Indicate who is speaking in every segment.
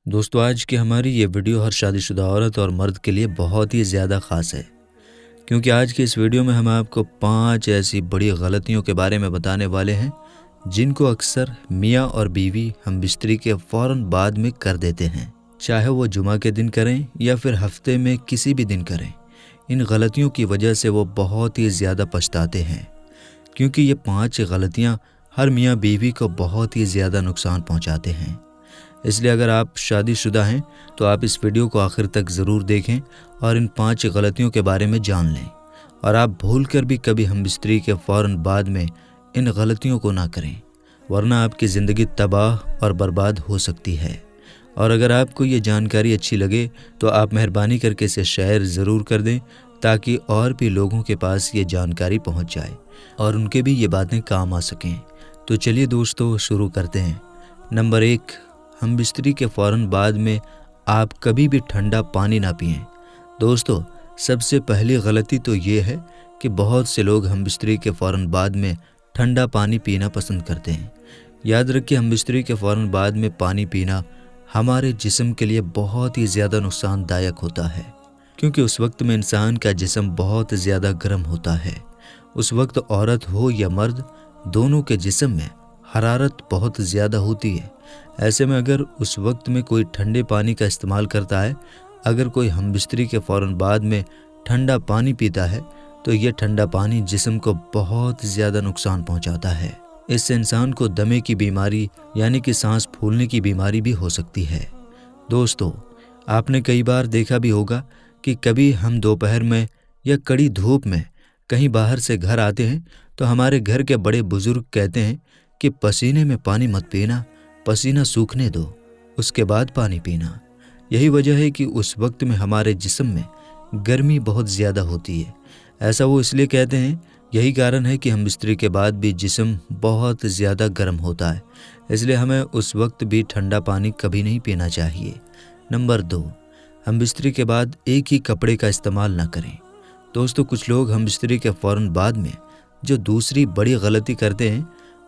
Speaker 1: دوستو آج کی ہماری یہ ویڈیو ہر شادی شدہ عورت اور مرد کے لیے بہت ہی زیادہ خاص ہے، کیونکہ آج کی اس ویڈیو میں ہم آپ کو 5 ایسی بڑی غلطیوں کے بارے میں بتانے والے ہیں جن کو اکثر میاں اور بیوی ہم بستری کے فوراً بعد میں کر دیتے ہیں، چاہے وہ جمعہ کے دن کریں یا پھر ہفتے میں کسی بھی دن کریں۔ ان غلطیوں کی وجہ سے وہ بہت ہی زیادہ پچھتاتے ہیں، کیونکہ یہ 5 غلطیاں ہر میاں بیوی کو بہت ہی زیادہ نقصان پہنچاتے ہیں۔ اس لیے اگر آپ شادی شدہ ہیں تو آپ اس ویڈیو کو آخر تک ضرور دیکھیں اور ان 5 غلطیوں کے بارے میں جان لیں، اور آپ بھول کر بھی کبھی ہم بستری کے فوراً بعد میں ان غلطیوں کو نہ کریں، ورنہ آپ کی زندگی تباہ اور برباد ہو سکتی ہے۔ اور اگر آپ کو یہ جانکاری اچھی لگے تو آپ مہربانی کر کے اسے شیئر ضرور کر دیں تاکہ اور بھی لوگوں کے پاس یہ جانکاری پہنچ جائے اور ان کے بھی یہ باتیں کام آ سکیں۔ تو چلیے دوستو شروع کرتے ہیں۔ نمبر 1، ہم بستری کے فوراً بعد میں آپ کبھی بھی ٹھنڈا پانی نہ پئیں۔ دوستو سب سے پہلی غلطی تو یہ ہے کہ بہت سے لوگ ہم بستری کے فوراً بعد میں ٹھنڈا پانی پینا پسند کرتے ہیں۔ یاد رکھیں ہم بستری کے فوراً بعد میں پانی پینا ہمارے جسم کے لیے بہت ہی زیادہ نقصان دایک ہوتا ہے، کیونکہ اس وقت میں انسان کا جسم بہت زیادہ گرم ہوتا ہے۔ اس وقت عورت ہو یا مرد، دونوں کے جسم میں حرارت بہت زیادہ ہوتی ہے۔ ایسے میں اگر اس وقت میں کوئی ٹھنڈے پانی کا استعمال کرتا ہے، اگر کوئی ہم بستری کے فوراً بعد میں ٹھنڈا پانی پیتا ہے تو یہ ٹھنڈا پانی جسم کو بہت زیادہ نقصان پہنچاتا ہے۔ اس سے انسان کو دمے کی بیماری یعنی کہ سانس پھولنے کی بیماری بھی ہو سکتی ہے۔ دوستو آپ نے کئی بار دیکھا بھی ہوگا کہ کبھی ہم دوپہر میں یا کڑی دھوپ میں کہیں باہر سے گھر آتے ہیں تو ہمارے گھر کے بڑے بزرگ کہتے ہیں کہ پسینے میں پانی مت پینا، پسینہ سوکھنے دو، اس کے بعد پانی پینا۔ یہی وجہ ہے کہ اس وقت میں ہمارے جسم میں گرمی بہت زیادہ ہوتی ہے۔ ایسا وہ اس لیے کہتے ہیں، یہی کارن ہے کہ ہم بستری کے بعد بھی جسم بہت زیادہ گرم ہوتا ہے، اس لیے ہمیں اس وقت بھی ٹھنڈا پانی کبھی نہیں پینا چاہیے۔ نمبر 2، ہم بستری کے بعد ایک ہی کپڑے کا استعمال نہ کریں۔ دوستو کچھ لوگ ہم بستری کے فوراً بعد میں جو دوسری بڑی غلطی کرتے ہیں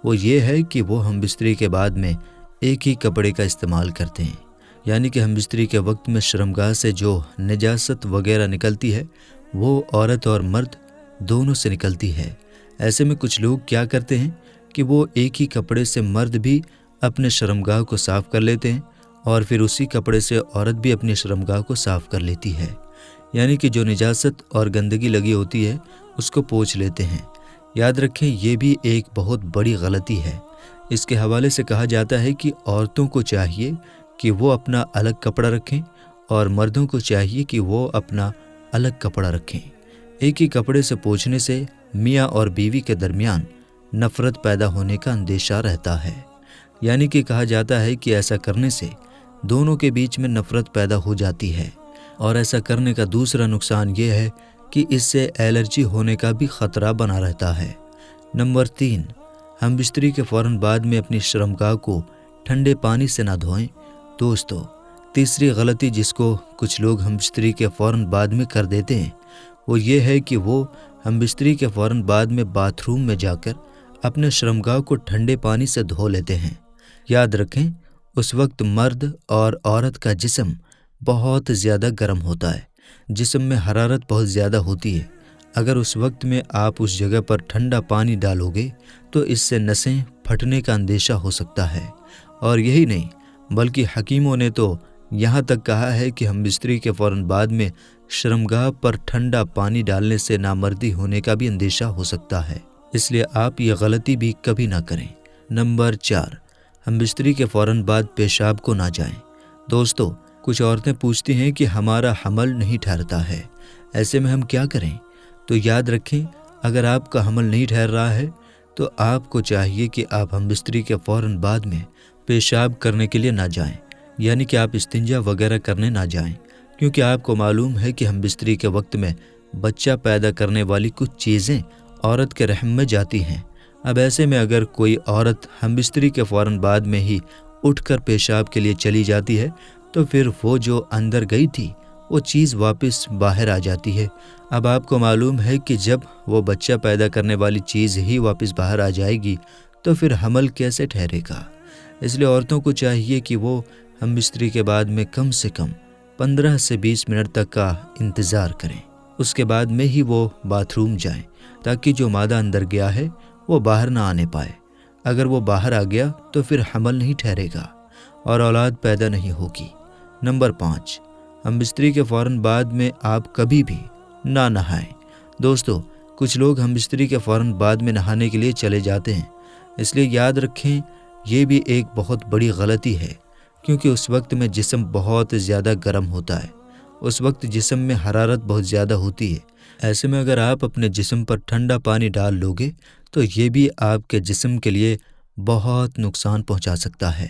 Speaker 1: وہ یہ ہے کہ وہ ہم بستری کے بعد میں ایک ہی کپڑے کا استعمال کرتے ہیں، یعنی کہ ہم بستری کے وقت میں شرمگاہ سے جو نجاست وغیرہ نکلتی ہے وہ عورت اور مرد دونوں سے نکلتی ہے۔ ایسے میں کچھ لوگ کیا کرتے ہیں کہ وہ ایک ہی کپڑے سے مرد بھی اپنے شرمگاہ کو صاف کر لیتے ہیں اور پھر اسی کپڑے سے عورت بھی اپنی شرمگاہ کو صاف کر لیتی ہے، یعنی کہ جو نجاست اور گندگی لگی ہوتی ہے اس کو پوچھ لیتے ہیں۔ یاد رکھیں یہ بھی ایک بہت بڑی غلطی ہے۔ اس کے حوالے سے کہا جاتا ہے کہ عورتوں کو چاہیے کہ وہ اپنا الگ کپڑا رکھیں اور مردوں کو چاہیے کہ وہ اپنا الگ کپڑا رکھیں۔ ایک ہی کپڑے سے پوچھنے سے میاں اور بیوی کے درمیان نفرت پیدا ہونے کا اندیشہ رہتا ہے، یعنی کہ کہا جاتا ہے کہ ایسا کرنے سے دونوں کے بیچ میں نفرت پیدا ہو جاتی ہے، اور ایسا کرنے کا دوسرا نقصان یہ ہے کہ اس سے الرجی ہونے کا بھی خطرہ بنا رہتا ہے۔ نمبر 3، ہم بستری کے فوراً بعد میں اپنی شرمگاہ کو ٹھنڈے پانی سے نہ دھوئیں۔ دوستو تیسری غلطی جس کو کچھ لوگ ہم بستری کے فوراً بعد میں کر دیتے ہیں وہ یہ ہے کہ وہ ہم بستری کے فوراً بعد میں باتھ روم میں جا کر اپنے شرمگاہ کو ٹھنڈے پانی سے دھو لیتے ہیں۔ یاد رکھیں اس وقت مرد اور عورت کا جسم بہت زیادہ گرم ہوتا ہے، جسم میں حرارت بہت زیادہ ہوتی ہے۔ اگر اس وقت میں آپ اس جگہ پر ٹھنڈا پانی ڈالو گے تو اس سے نسیں پھٹنے کا اندیشہ ہو سکتا ہے۔ اور یہی نہیں بلکہ حکیموں نے تو یہاں تک کہا ہے کہ ہم بستری کے فوراً بعد میں شرمگاہ پر ٹھنڈا پانی ڈالنے سے نامردی ہونے کا بھی اندیشہ ہو سکتا ہے، اس لیے آپ یہ غلطی بھی کبھی نہ کریں۔ نمبر 4، ہم بستری کے فوراً بعد پیشاب کو نہ جائیں۔ دوستو کچھ عورتیں پوچھتی ہیں کہ ہمارا حمل نہیں ٹھہرتا ہے، ایسے میں ہم کیا کریں؟ تو یاد رکھیں اگر آپ کا حمل نہیں ٹھہر رہا ہے تو آپ کو چاہیے کہ آپ ہم بستری کے فوراً بعد میں پیشاب کرنے کے لیے نہ جائیں، یعنی کہ آپ استنجا وغیرہ کرنے نہ جائیں، کیونکہ آپ کو معلوم ہے کہ ہم بستری کے وقت میں بچہ پیدا کرنے والی کچھ چیزیں عورت کے رحم میں جاتی ہیں۔ اب ایسے میں اگر کوئی عورت ہم بستری کے فوراً بعد میں ہی اٹھ کر پیشاب کے لیے چلی جاتی ہے تو پھر وہ جو اندر گئی تھی وہ چیز واپس باہر آ جاتی ہے۔ اب آپ کو معلوم ہے کہ جب وہ بچہ پیدا کرنے والی چیز ہی واپس باہر آ جائے گی تو پھر حمل کیسے ٹھہرے گا؟ اس لیے عورتوں کو چاہیے کہ وہ हम बिस्तरी के बाद में कम से कम 15 से 20 मिनट तक का इंतज़ार करें। उसके बाद में ही वो बाथरूम जाएं, ताकि जो मादा अंदर गया है वो बाहर ना आने पाए। अगर वो बाहर आ गया तो फिर हमल नहीं ठहरेगा और औलाद पैदा नहीं होगी। नंबर 5, हम बिस्तरी के फ़ौरन बाद में आप कभी भी ना नहाएं। दोस्तों, कुछ लोग हम बिस्तरी के फ़ौरन बाद में नहाने के लिए चले जाते हैं, इसलिए याद रखें ये भी एक बहुत बड़ी गलती है, क्योंकि उस वक्त में जिस्म बहुत ज़्यादा गर्म होता है। उस वक्त जिस्म में हरारत बहुत ज़्यादा होती है। ऐसे में अगर आप अपने जिस्म पर ठंडा पानी डाल लोगे तो ये भी आपके जिस्म के लिए बहुत नुकसान पहुंचा सकता है।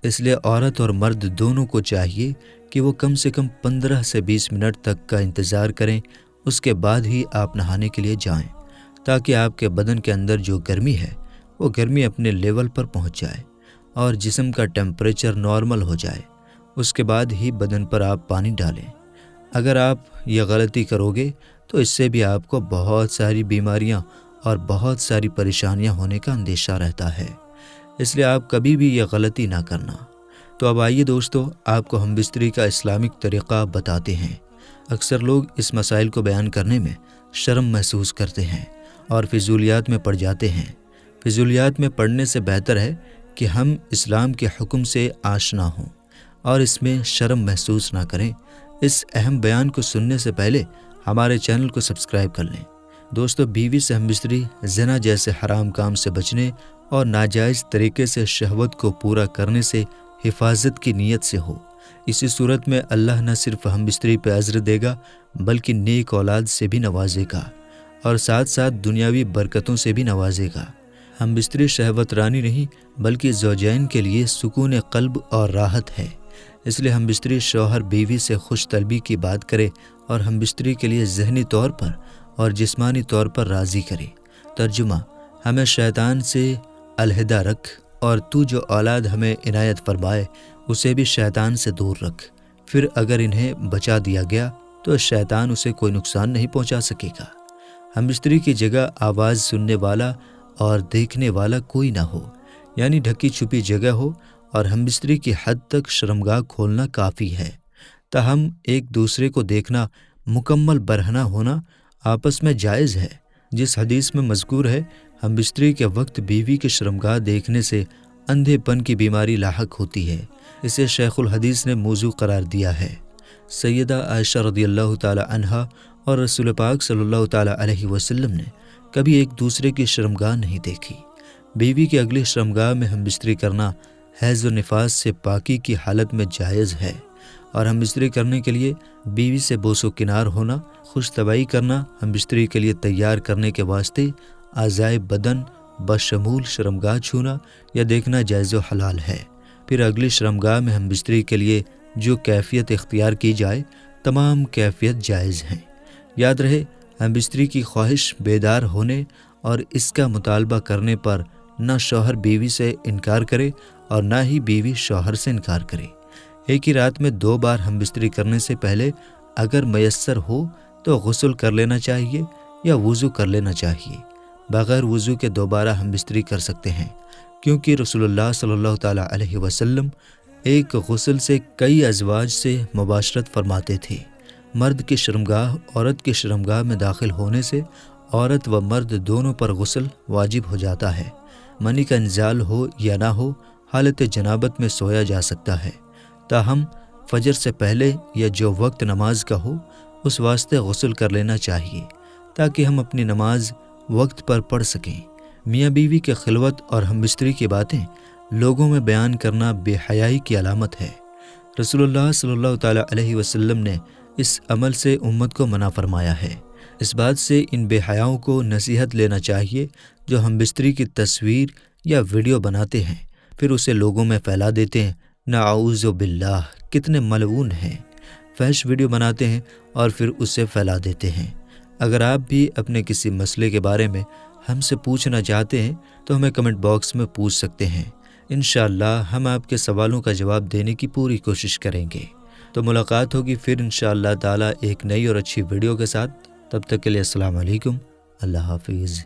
Speaker 1: इसलिए औरत और मर्द दोनों को चाहिए कि वो कम से कम 15 से 20 मिनट तक का इंतज़ार करें, उसके बाद ही आप नहाने के लिए जाएं, ताकि आपके बदन के अंदर जो गर्मी है वो गर्मी अपने लेवल पर पहुंच जाए और जिस्म का टेम्परेचर नॉर्मल हो जाए। उसके बाद ही बदन पर आप पानी डालें। अगर आप ये गलती करोगे तो इससे भी आपको बहुत सारी बीमारियां और बहुत सारी परेशानियां होने का अंदेशा रहता है। इसलिए आप कभी भी ये गलती ना करना। तो अब आइए दोस्तों, आपको हम बिस्तरी का इस्लामिक तरीक़ा बताते हैं। अक्सर लोग इस मसाइल को बयान करने में शर्म महसूस करते हैं और फिजूलियात में पड़ जाते हैं। फिजूलियात में पड़ने से बेहतर है कि हम इस्लाम के हुक्म से आशना हों और इसमें शर्म महसूस ना करें। इस अहम बयान को सुनने से पहले हमारे चैनल को सब्सक्राइब कर लें। दोस्तों, बीवी से हम बिस्तरी ज़िना जैसे हराम काम से बचने और नाजायज़ तरीके से शहवत को पूरा करने से हिफाजत की नीयत से हो। इसी सूरत में अल्लाह न सिर्फ हम बिस्तरी पे अज़्र देगा बल्कि नेक औलाद से भी नवाजेगा और साथ साथ दुनियावी बरकतों से भी नवाजेगा। हम बिस्तरी शहवत रानी नहीं बल्कि ज़ौजैन के लिए सुकून क़ल्ब और राहत है। इसलिए हम बिस्तरी शौहर बीवी से खुश तलबी की बात करे और हम बिस्तरी के लिए ज़हनी तौर पर और जिस्मानी तौर पर राज़ी करे। तर्जुमा, हमें शैतान से अलहदा रख और तू जो औलाद हमें इनायत फरमाए उसे भी शैतान से दूर रख। फिर अगर इन्हें बचा दिया गया तो शैतान उसे कोई नुकसान नहीं पहुंचा सकेगा। हम बिस्तरी की जगह आवाज़ सुनने वाला और देखने वाला कोई ना हो, यानी ढकी छुपी जगह हो और हम बिस्तरी की हद तक शर्मगाह खोलना काफ़ी है। ताहम एक दूसरे को देखना, मुकम्मल बरहना होना आपस में जायज़ है। जिस हदीस में मज़कूर है हम बिस्तरी के वक्त बीवी के शर्मगाह देखने से अंधेपन की बीमारी लाहक होती है, इसे शेखुल हदीस ने मौजू करार दिया है। सैयदा आयशा रज़ियल्लाहु ताला अन्हा और रसूल पाक सल्लल्लाहु ताला अलैहि वसल्लम ने कभी एक दूसरे की शर्मगाह नहीं देखी। बीवी के अगली शर्मगाह में हम बिस्तरी करना हैज़ व निफास से पाकी की हालत में जायज़ है और हम बिस्तरी करने के लिए बीवी से बोसो किनार होना, खुश तबाही करना, हम बिस्तरी के लिए तैयार करने के वास्ते आज़ाए बदन बशमूल शर्मगाह छूना या देखना जायज़ व हलाल है। फिर अगली शर्मगाह में हम बिस्तरी के लिए जो कैफियत इख्तियार की जाए, तमाम कैफियत जायज़ हैं। याद रहे, हम बिस्तरी की ख्वाहिश बेदार होने और इसका मुतालबा करने पर न शौहर बीवी से इनकार करे और ना ही बीवी शौहर से इनकार करे। एक ही रात में 2 बार हम बिस्तरी करने से पहले अगर मयस्सर हो तो गुस्ल कर लेना चाहिए या वुज़ू कर लेना चाहिए। बग़ैर वुज़ू के दोबारा हम बिस्तरी कर सकते हैं, क्योंकि रसूलुल्लाह सल्लल्लाहु ताला अलैहि वसल्लम एक गुस्ल से कई अज़वाज से मुबाशरत फरमाते थे। मर्द की शर्मगाह औरत की शर्मगाह में दाखिल होने से औरत व मर्द दोनों पर गुस्ल वाजिब हो जाता है। मनी का इंजाल हो या ना हो, हालत जनाबत में सोया जा सकता है। ताहम फजर से पहले या जो वक्त नमाज का हो उस वास्ते गुस्ल कर लेना चाहिए, ताकि हम अपनी नमाज वक्त पर पढ़ सकें। मियाँ बीवी के खिलवत और हम बिस्तरी की बातें लोगों में बयान करना बेहयाई की अलामत है। रसूलुल्लाह सल्लल्लाहु ताला अलैहि वसल्लम ने इस अमल से उम्मत को मना फरमाया है। इस बात से इन बेहयाओं को नसीहत लेना चाहिए जो हम बिस्तरी की तस्वीर या वीडियो बनाते हैं फिर उसे लोगों में फैला देते हैं। नाऊज़ु बिल्लाह, कितने मलऊन हैं। फहश वीडियो बनाते हैं और फिर उसे फैला देते हैं। अगर आप भी अपने किसी मसले के बारे में हमसे पूछना चाहते हैं तो हमें कमेंट बॉक्स में पूछ सकते हैं। इंशाअल्लाह हम आपके सवालों का जवाब देने की पूरी कोशिश करेंगे। तो मुलाकात होगी फिर इंशाअल्लाह ताला एक नई और अच्छी वीडियो के साथ। तब तक के लिए अस्सलाम वालेकुम, अल्लाह हाफिज़।